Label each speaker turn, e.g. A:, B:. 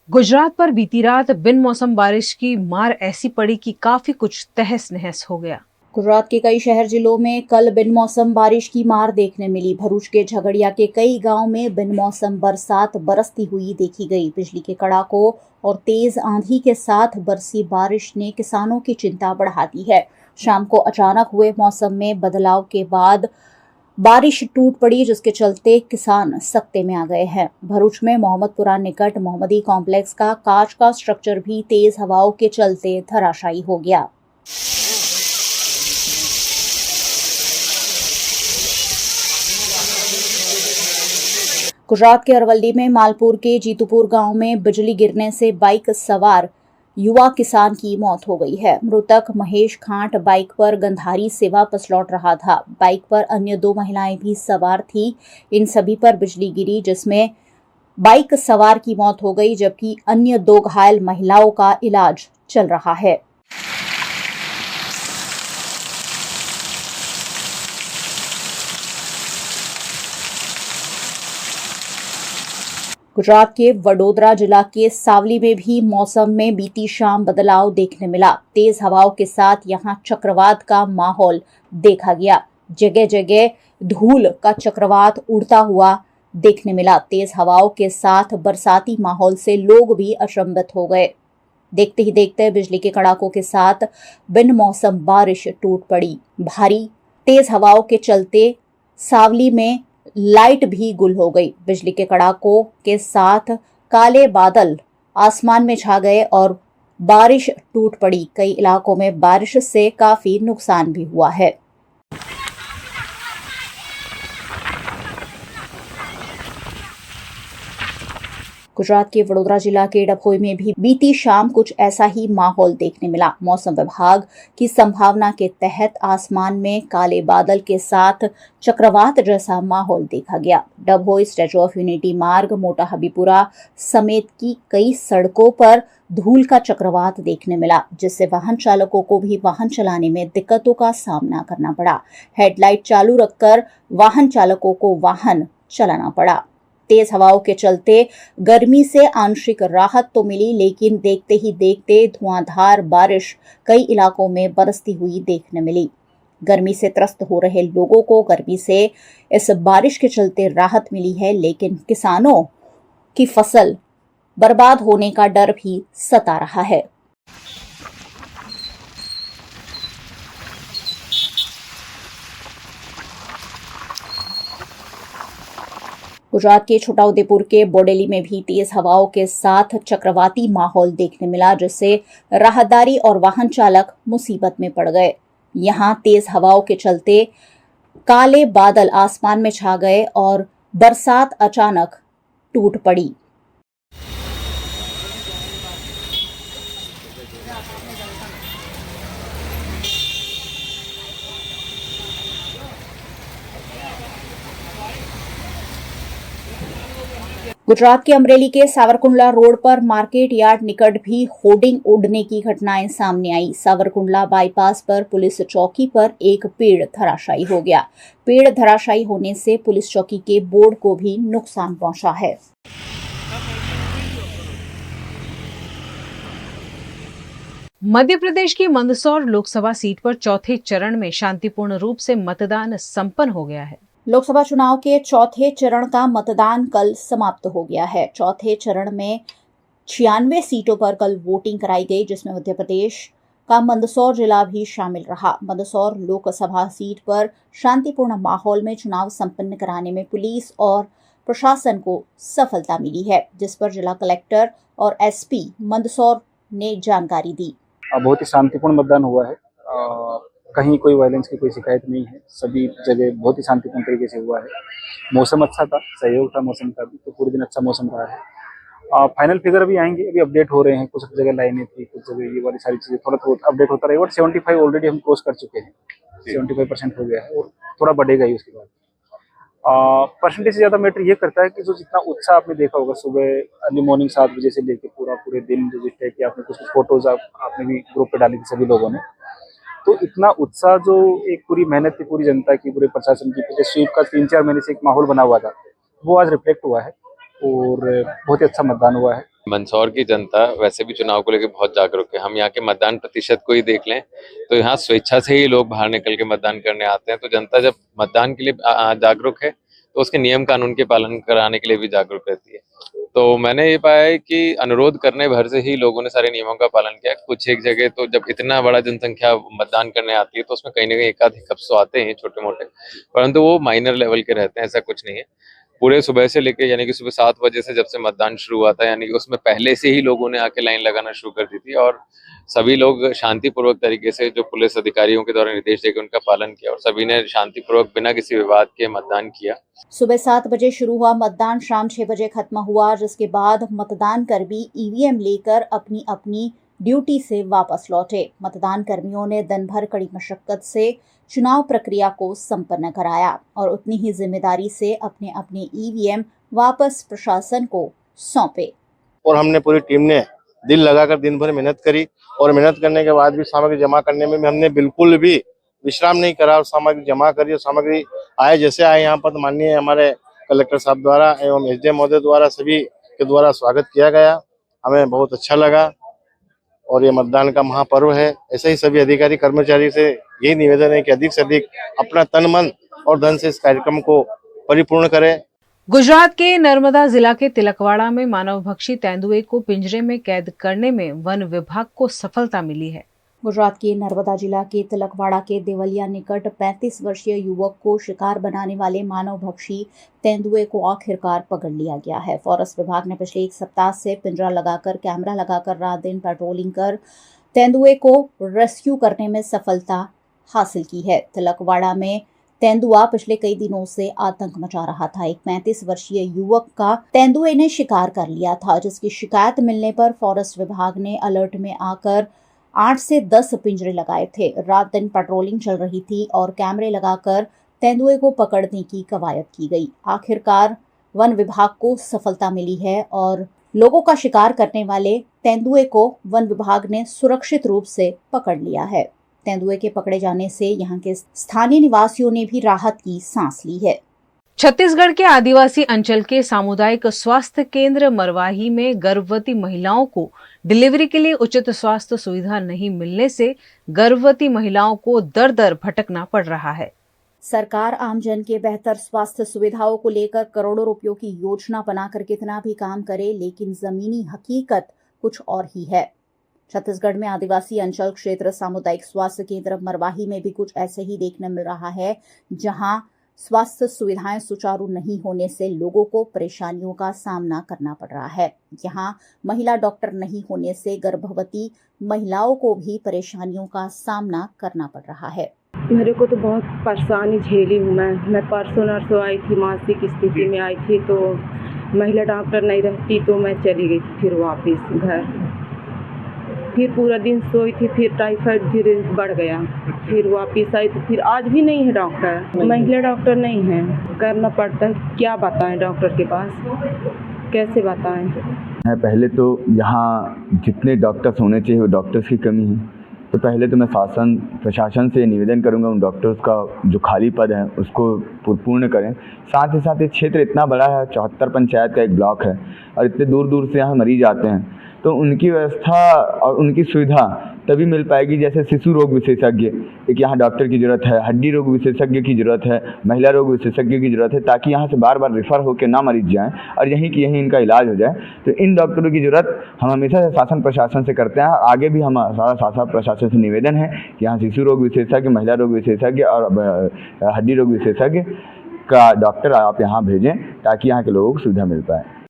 A: गुजरात पर बीती रात बिन मौसम बारिश की मार ऐसी पड़ी कि काफी कुछ तहस नहस हो गया।
B: गुजरात के कई शहर जिलों में कल बिन मौसम बारिश की मार देखने मिली। भरूच के झगड़िया के कई गांव में बिन मौसम बरसात बरसती हुई देखी गई। बिजली के कड़ाकों और तेज आंधी के साथ बरसी बारिश ने किसानों की चिंता बढ़ा दी है। शाम को अचानक हुए मौसम में बदलाव के बाद बारिश टूट पड़ी, जिसके चलते किसान सकते में आ गए हैं। भरूच में मोहम्मदपुरा निकट मोहम्मदी कॉम्प्लेक्स का कांच का स्ट्रक्चर भी तेज हवाओं के चलते धराशायी हो गया। गुजरात के अरवल्ली में मालपुर के जीतुपुर गांव में बिजली गिरने से बाइक सवार युवा किसान की मौत हो गई है। मृतक महेश खांट बाइक पर गंधारी सेवा पर लौट रहा था। बाइक पर अन्य 2 महिलाएं भी सवार थी। इन सभी पर बिजली गिरी, जिसमें बाइक सवार की मौत हो गई, जबकि अन्य 2 घायल महिलाओं का इलाज चल रहा है। गुजरात के वडोदरा जिला के सावली में भी मौसम में बीती शाम बदलाव देखने मिला। तेज हवाओं के साथ यहां चक्रवात का माहौल देखा गया। जगह जगह धूल का चक्रवात उड़ता हुआ देखने मिला। तेज हवाओं के साथ बरसाती माहौल से लोग भी अचंभित हो गए। देखते ही देखते बिजली के कड़ाकों के साथ बिन मौसम बारिश टूट पड़ी। भारी तेज हवाओं के चलते सावली में लाइट भी गुल हो गई। बिजली के कड़ाकों के साथ काले बादल आसमान में छा गए और बारिश टूट पड़ी। कई इलाकों में बारिश से काफी नुकसान भी हुआ है। गुजरात के वडोदरा जिला के डभोई में भी बीती शाम कुछ ऐसा ही माहौल देखने मिला। मौसम विभाग की संभावना के तहत आसमान में काले बादल के साथ चक्रवात जैसा माहौल देखा गया। डभोई स्टैच्यू ऑफ यूनिटी मार्ग, मोटा हबीपुरा समेत की कई सड़कों पर धूल का चक्रवात देखने मिला, जिससे वाहन चालकों को भी वाहन चलाने में दिक्कतों का सामना करना पड़ा। हेडलाइट चालू रखकर वाहन चालकों को वाहन चलाना पड़ा। तेज हवाओं के चलते गर्मी से आंशिक राहत तो मिली, लेकिन देखते ही देखते धुआंधार बारिश कई इलाकों में बरसती हुई देखने मिली। गर्मी से त्रस्त हो रहे लोगों को गर्मी से इस बारिश के चलते राहत मिली है, लेकिन किसानों की फसल बर्बाद होने का डर भी सता रहा है। गुजरात के छोटाउदेपुर के बोडेली में भी तेज हवाओं के साथ चक्रवाती माहौल देखने मिला, जिससे राहदारी और वाहन चालक मुसीबत में पड़ गए। यहां तेज हवाओं के चलते काले बादल आसमान में छा गए और बरसात अचानक टूट पड़ी। गुजरात के अमरेली के सावरकुंडला रोड पर मार्केट यार्ड निकट भी होर्डिंग उड़ने की घटनाएं सामने आई। सावरकुंडला बाईपास पर पुलिस चौकी पर एक पेड़ धराशायी हो गया। पेड़ धराशायी होने से पुलिस चौकी के बोर्ड को भी नुकसान पहुंचा है।
A: मध्य प्रदेश की मंदसौर लोकसभा सीट पर चौथे चरण में शांतिपूर्ण रूप से मतदान संपन्न हो गया है।
B: लोकसभा चुनाव के चौथे चरण का मतदान कल समाप्त हो गया है। चौथे चरण में 96 सीटों पर कल वोटिंग कराई गई, जिसमें मध्य प्रदेश का मंदसौर जिला भी शामिल रहा। मंदसौर लोकसभा सीट पर शांतिपूर्ण माहौल में चुनाव संपन्न कराने में पुलिस और प्रशासन को सफलता मिली है, जिस पर जिला कलेक्टर और एसपी मंदसौर ने जानकारी दी।
C: बहुत ही शांतिपूर्ण मतदान हुआ है। कहीं कोई वायलेंस की कोई शिकायत नहीं है। सभी जगह बहुत ही शांतिपूर्ण तरीके से हुआ है। मौसम अच्छा था, सहयोग था मौसम का भी, तो पूरे दिन अच्छा मौसम रहा है। फाइनल फिगर अभी आएंगे, अभी अपडेट हो रहे हैं। कुछ जगह लाइनें थी, कुछ जगह ये वाली सारी चीजें थोड़ा अपडेट होता रहेगा। 75 ऑलरेडी हम क्रॉस कर चुके हैं, 75% हो गया है और थोड़ा बढ़ेगा ही उसके बाद। परसेंटेज से ज्यादा मैटर ये करता है कि जो जितना उत्साह आपने देखा होगा सुबह अर्ली मॉर्निंग 7 बजे से लेकर पूरे दिन, जो जिस टाइप की आपने कुछ फोटोज आपने भी ग्रुप पे डाली थी सभी लोगों ने, तो इतना उत्साह जो एक पूरी मेहनत थी पूरी जनता की, पूरे प्रशासन की, पिछले स्वीप का 3-4 महीने से एक माहौल बना हुआ था, वो आज रिफ्लेक्ट हुआ है और बहुत ही अच्छा मतदान हुआ है।
D: मंदसौर की जनता वैसे भी चुनाव को लेकर बहुत जागरूक है। हम यहाँ के मतदान प्रतिशत को ही देख लें तो यहाँ स्वेच्छा से ही लोग बाहर निकल के मतदान करने आते हैं। तो जनता जब मतदान के लिए जागरूक है तो उसके नियम कानून के पालन कराने के लिए भी जागरूक रहती है। तो मैंने ये पाया है कि अनुरोध करने भर से ही लोगों ने सारे नियमों का पालन किया। कुछ एक जगह तो जब इतना बड़ा जनसंख्या मतदान करने आती है तो उसमें कहीं ना कहीं एकाध हिकअप्स तो आते हैं छोटे मोटे, परंतु वो माइनर लेवल के रहते हैं, ऐसा कुछ नहीं है। पूरे सुबह से लेके यानी कि सुबह 7 बजे से जब से मतदान शुरू हुआ था, यानी कि उसमें पहले से ही लोगों ने आके लाइन लगाना शुरू कर दी थी और सभी लोग शांतिपूर्वक तरीके से जो पुलिस अधिकारियों के द्वारा निर्देश देके उनका पालन किया और सभी ने शांतिपूर्वक बिना किसी विवाद के मतदान किया।
B: सुबह 7 बजे शुरू हुआ मतदान शाम 6 बजे खत्म हुआ, जिसके बाद मतदान कर्मी ईवीएम लेकर अपनी अपनी ड्यूटी से वापस लौटे। मतदान कर्मियों ने दिन भर कड़ी मशक्कत से चुनाव प्रक्रिया को संपन्न कराया और उतनी ही जिम्मेदारी से अपने अपने ईवीएम वापस प्रशासन को सौंपे।
E: और हमने पूरी टीम ने दिल लगाकर दिन भर मेहनत करी और मेहनत करने के बाद भी सामग्री जमा करने में भी हमने बिल्कुल भी विश्राम नहीं करा और सामग्री जमा करी। और सामग्री आए जैसे आए यहाँ पर माननीय हमारे कलेक्टर साहब द्वारा एवं एसडीएम महोदय द्वारा सभी के द्वारा स्वागत किया गया। हमें बहुत अच्छा लगा और ये मतदान का महापर्व है। ऐसे ही सभी अधिकारी कर्मचारी से यही निवेदन है कि अधिक से अधिक अपना तन मन और धन से इस कार्यक्रम को परिपूर्ण करें।
A: गुजरात के नर्मदा जिला के तिलकवाड़ा में मानवभक्षी तेंदुए को पिंजरे में कैद करने में वन विभाग को सफलता मिली है।
B: गुजरात के नर्मदा जिला के तिलकवाड़ा के देवलिया निकट 35 वर्षीय युवक को शिकार बनाने वाले मानवभक्षी तेंदुए को आखिरकार पकड़ लिया गया है। फॉरेस्ट विभाग ने पिछले 1 सप्ताह से पिंजरा लगाकर कैमरा लगाकर रात दिन पेट्रोलिंग कर तेंदुए को रेस्क्यू करने में सफलता हासिल की है। तिलकवाड़ा में तेंदुआ पिछले कई दिनों से आतंक मचा रहा था। एक 35 वर्षीय युवक का तेंदुए ने शिकार कर लिया था, जिसकी शिकायत मिलने पर फॉरेस्ट विभाग ने अलर्ट में आकर 8 से 10 पिंजरे लगाए थे। रात दिन पेट्रोलिंग चल रही थी और कैमरे लगाकर तेंदुए को पकड़ने की कवायद की गई। आखिरकार वन विभाग को सफलता मिली है और लोगों का शिकार करने वाले तेंदुए को वन विभाग ने सुरक्षित रूप से पकड़ लिया है। तेंदुए के पकड़े जाने से यहाँ के स्थानीय निवासियों ने भी राहत की सांस ली है।
A: छत्तीसगढ़ के आदिवासी अंचल के सामुदायिक स्वास्थ्य केंद्र मरवाही में गर्भवती महिलाओं को डिलीवरी के लिए उचित स्वास्थ्य सुविधा नहीं मिलने से गर्भवती महिलाओं को दर दर भटकना पड़ रहा है।
B: सरकार आमजन के बेहतर स्वास्थ्य सुविधाओं को लेकर करोड़ों रुपयों की योजना बनाकर कितना भी काम करे, लेकिन जमीनी हकीकत कुछ और ही है। छत्तीसगढ़ में आदिवासी अंचल क्षेत्र सामुदायिक स्वास्थ्य केंद्र मरवाही में भी कुछ ऐसे ही देखने मिल रहा है, जहां स्वास्थ्य सुविधाएं सुचारू नहीं होने से लोगों को परेशानियों का सामना करना पड़ रहा है। यहाँ महिला डॉक्टर नहीं होने से गर्भवती महिलाओं को भी परेशानियों का सामना करना पड़ रहा है।
F: मेरे को तो बहुत परेशानी झेली हूँ मैं परसों नरसों आई थी, मासिक स्थिति में आई थी, तो महिला डॉक्टर नहीं रहती तो मैं चली गई थी फिर वापस घर। फिर पूरा दिन सोई थी, फिर टाइफाइड फिर बढ़ गया, फिर वापस आई तो फिर आज भी नहीं है डॉक्टर, महिला डॉक्टर नहीं है। करना पड़ता है, क्या बताएं डॉक्टर के पास, कैसे बताएं।
G: पहले तो यहाँ जितने डॉक्टर्स होने चाहिए वो डॉक्टर्स की कमी है। तो पहले तो मैं शासन प्रशासन से निवेदन करूंगा उन डॉक्टर्स का जो खाली पद है उसको पूर्ण करें। साथ ही साथ ये क्षेत्र इतना बड़ा है, 74 पंचायत का एक ब्लॉक है और इतने दूर दूर से यहाँ मरीज आते हैं, तो उनकी व्यवस्था और उनकी सुविधा तभी मिल पाएगी जैसे शिशु रोग विशेषज्ञ एक यहाँ डॉक्टर की ज़रूरत है, हड्डी रोग विशेषज्ञ की ज़रूरत है, महिला रोग विशेषज्ञ की ज़रूरत है, ताकि यहाँ से बार बार रेफ़र होकर ना मरीज जाएं और यहीं की यहीं इनका इलाज हो जाए। तो इन डॉक्टरों की ज़रूरत हम हमेशा से शासन प्रशासन से करते हैं। आगे भी हमारा शासन प्रशासन से निवेदन है कि यहाँ शिशु रोग विशेषज्ञ, महिला रोग विशेषज्ञ और हड्डी रोग विशेषज्ञ का डॉक्टर आप यहाँ भेजें ताकि यहाँ के लोगों को सुविधा मिल पाए।